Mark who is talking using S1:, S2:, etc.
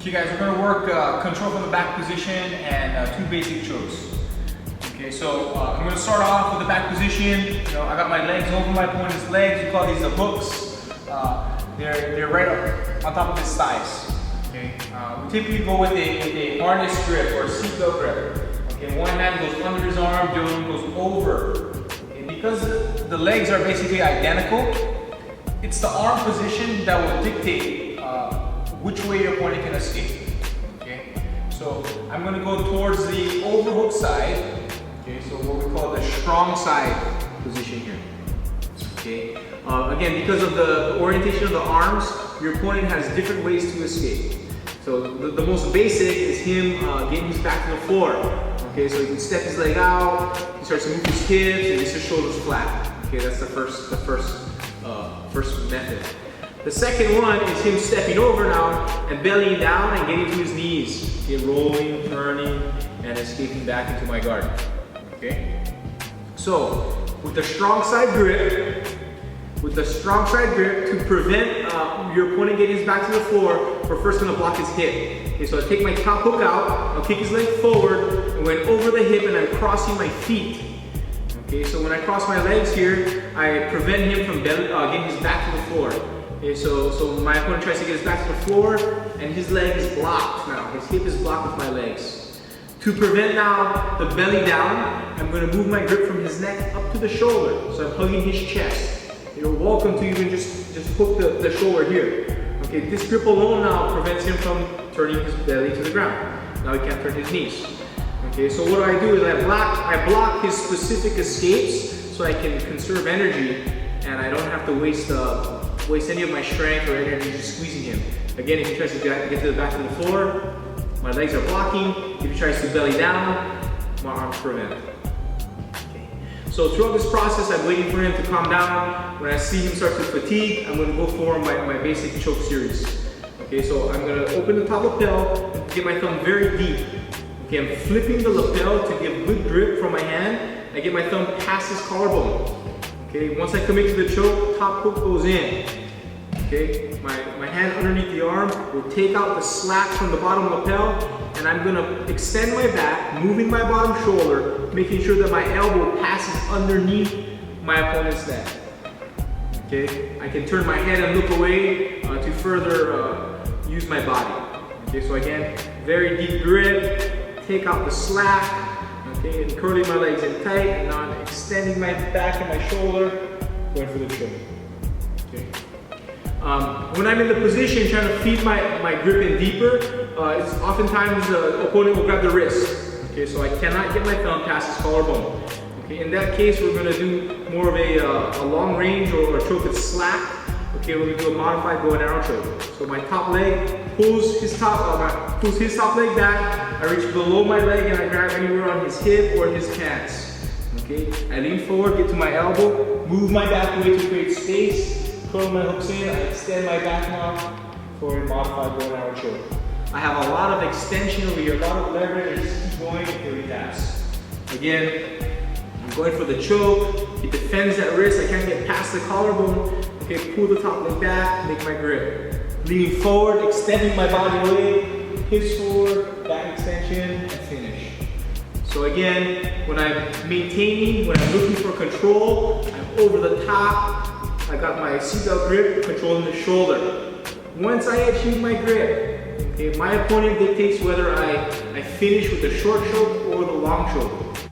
S1: Okay guys, we're going to work control from the back position and two basic chokes. Okay, so I'm going to start off with the back position. You know, I got my legs over my opponent's legs. We call these the hooks. They're right up on top of his thighs. Okay, we typically go with a harness grip or a seatbelt grip. Okay, one hand goes under his arm, the other one goes over. Okay, because the legs are basically identical, it's the arm position that will dictate which way your opponent can escape. Okay, so I'm going to go towards the overhook side. Okay, so what we call the strong side position here. Okay, again, because of the orientation of the arms, your opponent has different ways to escape. So the most basic is him getting his back to the floor. Okay, so he can step his leg out, he starts to move his hips, and gets his shoulders flat. Okay, that's the first method. The second one is him stepping over now and bellying down and getting to his knees. Okay, rolling, turning, and escaping back into my guard. Okay? So, with the strong side grip, to prevent your opponent getting his back to the floor, we're first going to block his hip. Okay, so I take my top hook out, I'll kick his leg forward, and went over the hip and I'm crossing my feet. Okay, so when I cross my legs here, I prevent him from getting his back to the floor. Okay, so my opponent tries to get his back to the floor, and his leg is blocked now. His hip is blocked with my legs. To prevent now the belly down, I'm going to move my grip from his neck up to the shoulder. So I'm hugging his chest. You're welcome to even just hook the shoulder here. Okay, this grip alone now prevents him from turning his belly to the ground. Now he can't turn his knees. Okay, so what I do is I block his specific escapes so I can conserve energy and I don't have to waste any of my strength or energy just squeezing him. Again, if he tries to get to the back of the floor, my legs are blocking. If he tries to belly down, my arms prevent. Okay. So throughout this process, I'm waiting for him to calm down. When I see him start to fatigue, I'm going to go for my basic choke series. Okay, so I'm going to open the top lapel, get my thumb very deep. Okay, I'm flipping the lapel to give good grip from my hand. I get my thumb past his collarbone. Okay, once I commit to the choke, top hook goes in. Okay, my hand underneath the arm will take out the slack from the bottom lapel, and I'm gonna extend my back, moving my bottom shoulder, making sure that my elbow passes underneath my opponent's neck. Okay, I can turn my head and look away to further use my body. Okay, so again, very deep grip, take out the slack. Okay, and curling my legs in tight, and now I'm extending my back and my shoulder, going for the choke. Okay. When I'm in the position trying to feed my grip in deeper, it's oftentimes the opponent will grab the wrist. Okay, so I cannot get my thumb past his collarbone. Okay, in that case, we're going to do more of a long range or a choke that's slack. Okay, we're going to do a modified bow and arrow choke. So my top leg pulls his top leg back. I reach below my leg and I grab anywhere on his hip or his pants. Okay, I lean forward, get to my elbow, move my back away to create space, curl my hooks in, I extend my back now for a modified bow and arrow choke. I have a lot of extension over here, a lot of leverage, and just keep going until he taps. Again, I'm going for the choke. It defends that wrist, I can't get past the collarbone. Okay, pull the top leg back, make my grip. Leaning forward, extending my body away, hips forward, back extension, and finish. So again, when I'm maintaining, when I'm looking for control, I'm over the top. I got my seatbelt grip, controlling the shoulder. Once I achieve my grip, okay, my opponent dictates whether I finish with the short choke or the long choke.